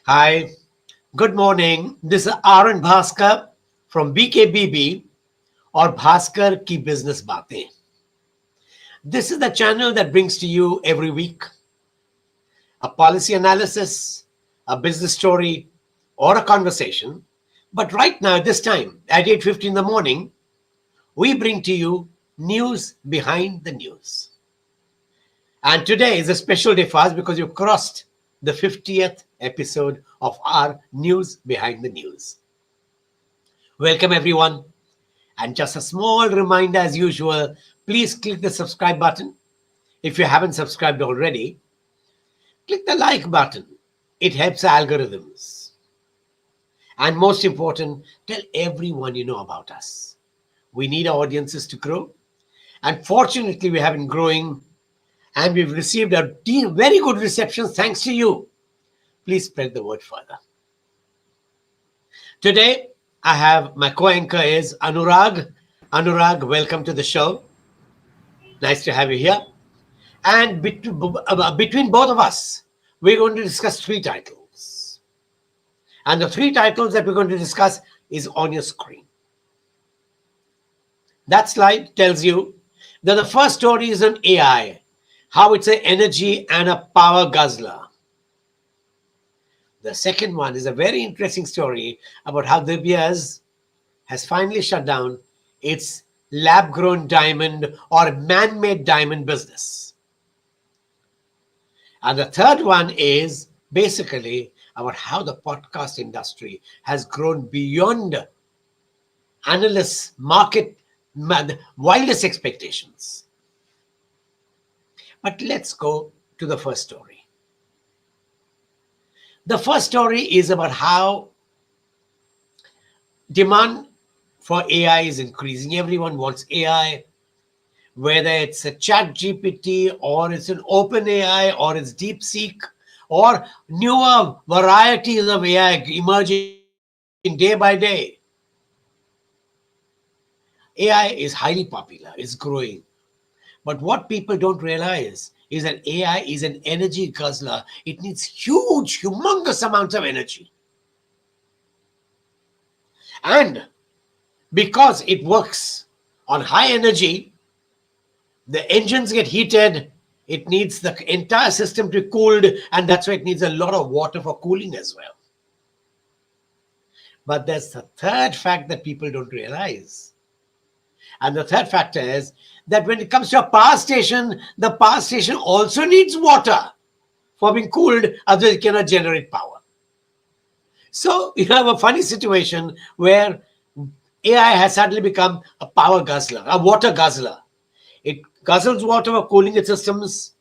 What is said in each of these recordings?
Hi, good morning. This is Aaron Bhaskar from BKBB or Bhaskar Ki Business Baatein. This is the channel that brings to you every week a policy analysis, a business story, or a conversation. But right now, this time at 8:50 in the morning, we bring to you news behind the news. And today is a special day for us because you've crossed the 50th episode of our News Behind the News. Welcome, everyone. And just a small reminder as usual, please click the subscribe button. If you haven't subscribed already, click the like button. It helps algorithms. And most important, tell everyone you know about us. We need our audiences to grow. And fortunately, we have been growing and we've received a very good reception thanks to you. Please spread the word further. Today, I have my co-anchor is Anurag. Anurag, welcome to the show. Nice to have you here. And between both of us, we're going to discuss three titles. And the three titles that we're going to discuss is on your screen. That slide tells you that the first story is on AI, how it's an energy and a power guzzler. The second one is a very interesting story about how De Beers has finally shut down its lab-grown diamond or man-made diamond business. And the third one is basically about how the podcast industry has grown beyond analysts' market wildest expectations. But let's go to the first story. The first story is about how demand for AI is increasing. Everyone wants AI, whether it's a chat GPT or it's an open AI or it's DeepSeek or newer varieties of AI emerging day by day. AI is highly popular, it's growing. But what people don't realize is that AI is an energy guzzler. It needs huge, humongous amounts of energy. And because it works on high energy, the engines get heated, it needs the entire system to be cooled, and that's why it needs a lot of water for cooling as well. But there's the third fact that people don't realize. And the third factor is that when it comes to a power station, the power station also needs water for being cooled, otherwise it cannot generate power. So you have a funny situation where AI has suddenly become a power guzzler, a water guzzler. It guzzles water for cooling its systems.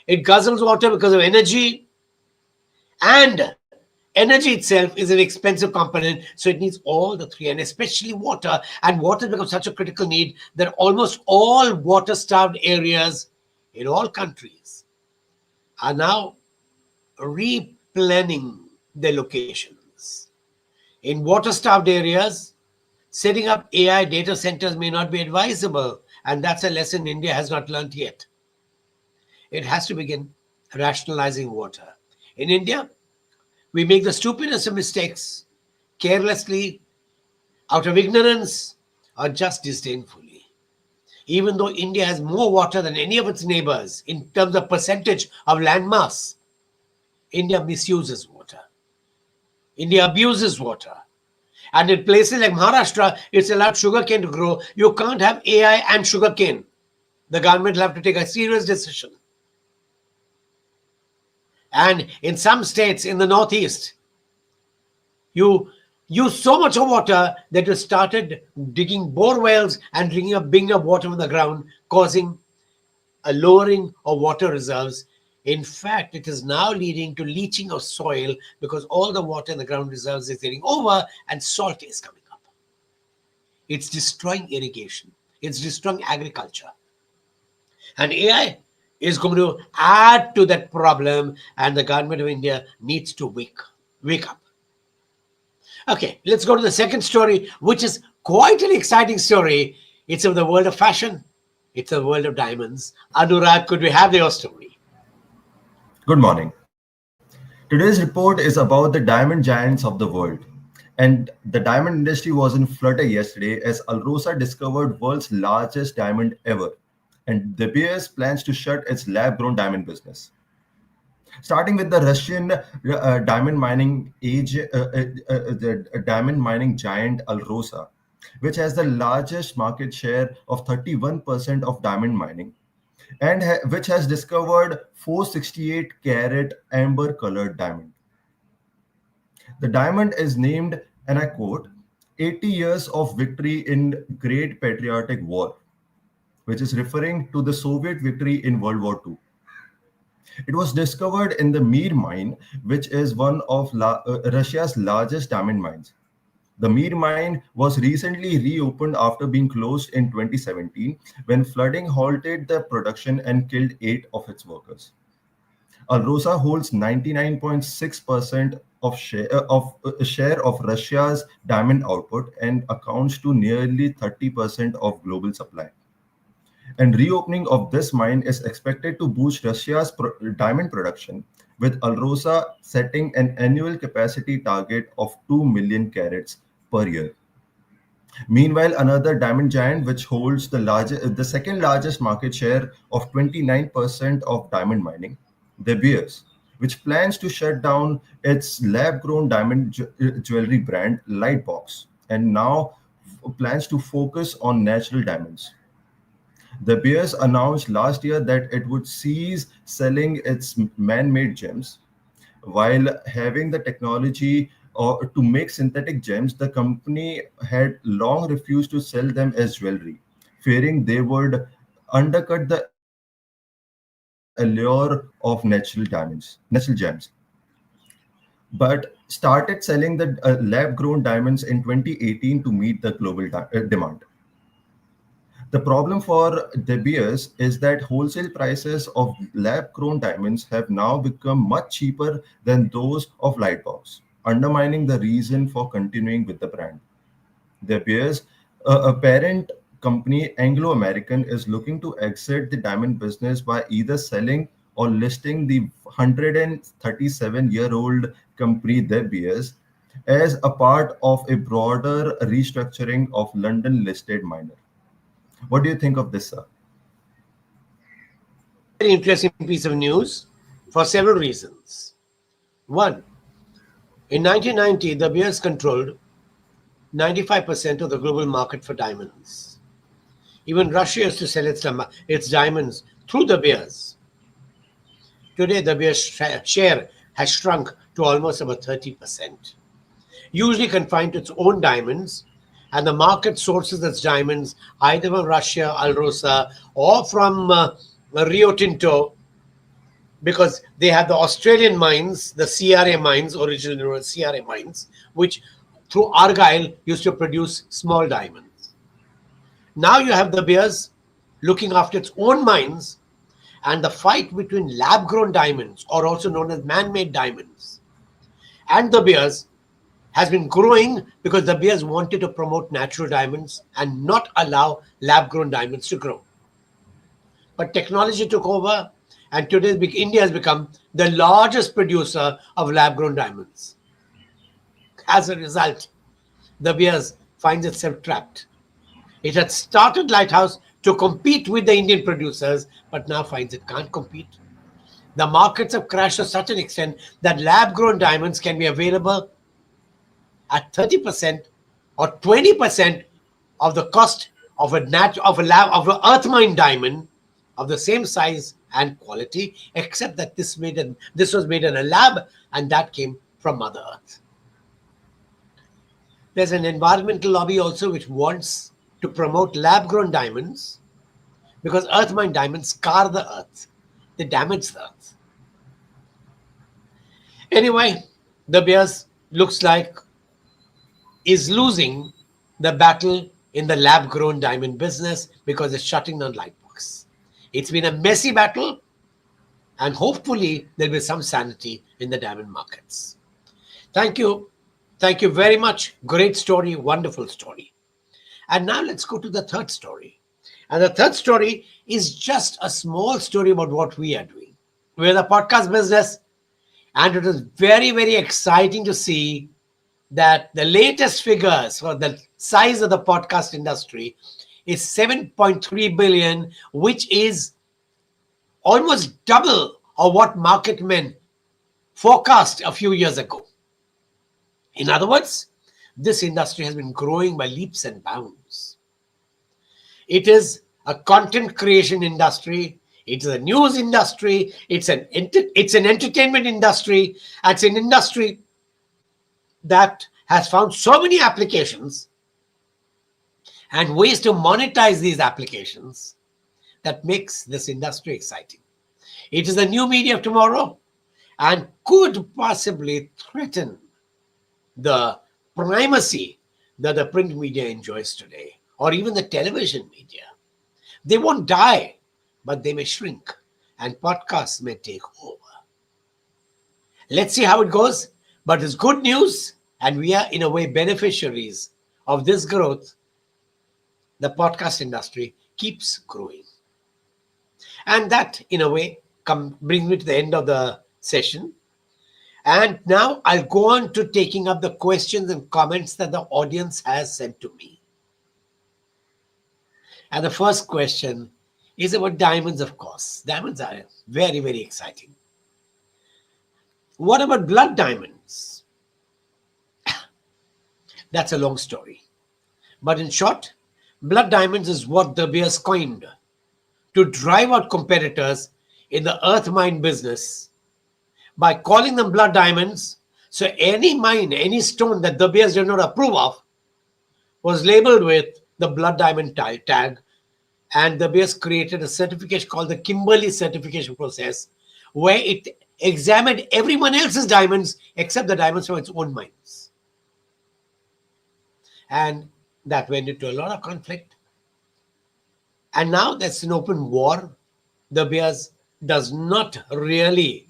It guzzles water because of energy. And energy itself is an expensive component, so it needs all the three, and especially water. And water becomes such a critical need that almost all water-starved areas in all countries are now replanning their locations. In water-starved areas, setting up AI data centers may not be advisable, and that's a lesson India has not learned yet. It has to begin rationalizing water. In India, we make the stupidest of mistakes, carelessly, out of ignorance, or just disdainfully. Even though India has more water than any of its neighbors in terms of percentage of land mass, India misuses water. India abuses water. And in places like Maharashtra, it's allowed sugarcane to grow. You can't have AI and sugarcane. The government will have to take a serious decision. And in some states in the Northeast, you use so much of water that you started digging bore wells and bringing up water from the ground, causing a lowering of water reserves. In fact, it is now leading to leaching of soil because all the water in the ground reserves is getting over and salt is coming up. It's destroying irrigation. It's destroying agriculture. And AI is going to add to that problem, and the government of India needs to wake up. Okay, let's go to the second story, which is quite an exciting story. It's of the world of fashion. It's the world of diamonds. Anurag, could we have your story? Good morning. Today's report is about the diamond giants of the world. And the diamond industry was in flutter yesterday as Alrosa discovered world's largest diamond ever. And De Beers plans to shut its lab-grown diamond business. Starting with the Russian diamond mining the diamond mining giant Alrosa, which has the largest market share of 31% of diamond mining, and which has discovered 468 carat amber colored diamond. The diamond is named, and I quote, 80 years of victory in Great Patriotic War, which is referring to the Soviet victory in World War II. It was discovered in the Mir mine, which is one of Russia's largest diamond mines. The Mir mine was recently reopened after being closed in 2017 when flooding halted the production and killed 8 of its workers. Alrosa holds 99.6% share of Russia's diamond output and accounts to nearly 30% of global supply. And reopening of this mine is expected to boost Russia's diamond production, with Alrosa setting an annual capacity target of 2 million carats per year. Meanwhile, another diamond giant, which holds the second largest market share of 29% of diamond mining, De Beers, which plans to shut down its lab-grown diamond jewelry brand Lightbox, and now plans to focus on natural diamonds. De Beers announced last year that it would cease selling its man-made gems. While having the technology to make synthetic gems, the company had long refused to sell them as jewelry, fearing they would undercut the allure of natural gems. But started selling the lab-grown diamonds in 2018 to meet the global demand. The problem for De Beers is that wholesale prices of lab-grown diamonds have now become much cheaper than those of Lightbox, undermining the reason for continuing with the brand. De Beers, a parent company Anglo-American, is looking to exit the diamond business by either selling or listing the 137-year-old company De Beers as a part of a broader restructuring of London-listed miner. What do you think of this, sir? Very interesting piece of news for several reasons. One, in 1990, the Beers controlled 95% of the global market for diamonds. Even Russia used to sell its diamonds through the Beers. Today, the Beers share has shrunk to almost about 30%. Usually confined to its own diamonds, and the market sources its diamonds either from Russia, Alrosa, or from Rio Tinto, because they have the Australian mines, the CRA mines, originally known as CRA mines, which through Argyle used to produce small diamonds. Now you have the Beers looking after its own mines, and the fight between lab grown diamonds, or also known as man made diamonds, and the Beers has been growing because the Beers wanted to promote natural diamonds and not allow lab grown diamonds to grow. But technology took over, and today India has become the largest producer of lab grown diamonds. As a result, the Beers finds itself trapped. It had started Lighthouse to compete with the Indian producers, but now finds it can't compete. The markets have crashed to such an extent that lab grown diamonds can be available at 30% or 20% of the cost of of an earth mine diamond of the same size and quality, except that this was made in a lab, and that came from Mother Earth. There's an environmental lobby also which wants to promote lab grown diamonds because earth mine diamonds scar the earth, they damage the earth. Anyway, the Beers looks like is losing the battle in the lab grown diamond business because it's shutting down Lightbox. It's been a messy battle, and hopefully there'll be some sanity in the diamond markets. Thank you. Thank you very much. Great story, wonderful story. And now let's go to the third story. And the third story is just a small story about what we are doing. We're the podcast business, And it was very, very exciting to see that the latest figures for the size of the podcast industry is 7.3 billion, which is almost double of what market men forecast a few years ago. In other words, this industry has been growing by leaps and bounds. It is a content creation industry. It is a news industry. It's an entertainment industry. It's an industry that has found so many applications and ways to monetize these applications that makes this industry exciting. It is the new media of tomorrow and could possibly threaten the primacy that the print media enjoys today, or even the television media. They won't die, but they may shrink, and podcasts may take over. Let's see how it goes, but it's good news, and we are, in a way, beneficiaries of this growth. The podcast industry keeps growing. And that, in a way, brings me to the end of the session. And now I'll go on to taking up the questions and comments that the audience has sent to me. And the first question is about diamonds, of course. Diamonds are very, very exciting. What about blood diamonds? That's a long story. But in short, blood diamonds is what De Beers coined to drive out competitors in the earth mine business by calling them blood diamonds. So any mine, any stone that De Beers did not approve of was labeled with the blood diamond tag. And De Beers created a certification called the Kimberley certification process, where it examined everyone else's diamonds except the diamonds from its own mines. And that went into a lot of conflict. And now there's an open war. De Beers does not really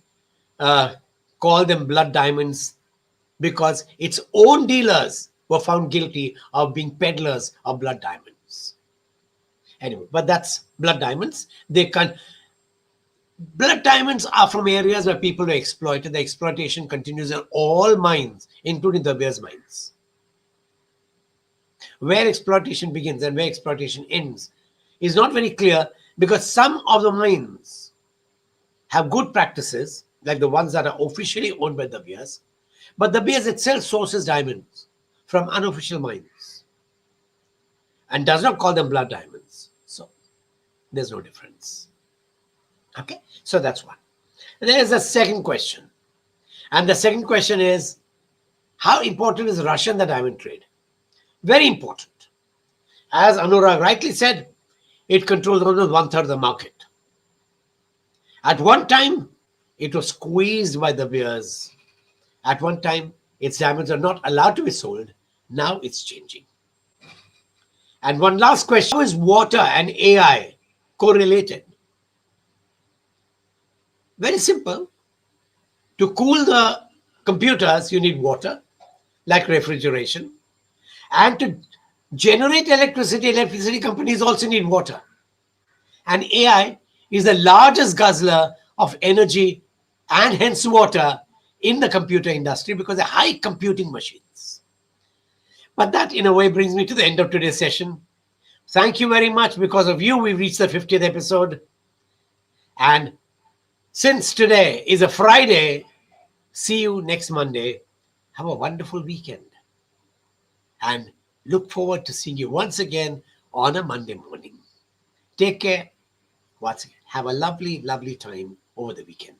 call them blood diamonds because its own dealers were found guilty of being peddlers of blood diamonds. Anyway, but that's blood diamonds. Blood diamonds are from areas where people are exploited. The exploitation continues in all mines, including De Beers mines. Where exploitation begins and where exploitation ends is not very clear because some of the mines have good practices, like the ones that are officially owned by De Beers, but De Beers itself sources diamonds from unofficial mines and does not call them blood diamonds. So there's no difference. Okay, so that's one. There's a second question. And the second question is, how important is Russia in the diamond trade? Very important. As Anurag rightly said, it controls almost 1/3 of the market. At one time, it was squeezed by De Beers. At one time, its diamonds are not allowed to be sold. Now it's changing. And one last question, how is water and AI correlated? Very simple. To cool the computers, you need water, like refrigeration. And to generate electricity companies also need water. And AI is the largest guzzler of energy and hence water in the computer industry because they're high computing machines. But that, in a way, brings me to the end of today's session. Thank you very much. Because of you, we've reached the 50th episode. And since today is a Friday, see you next Monday. Have a wonderful weekend. And look forward to seeing you once again on a Monday morning. Take care. Once again, have a lovely, lovely time over the weekend.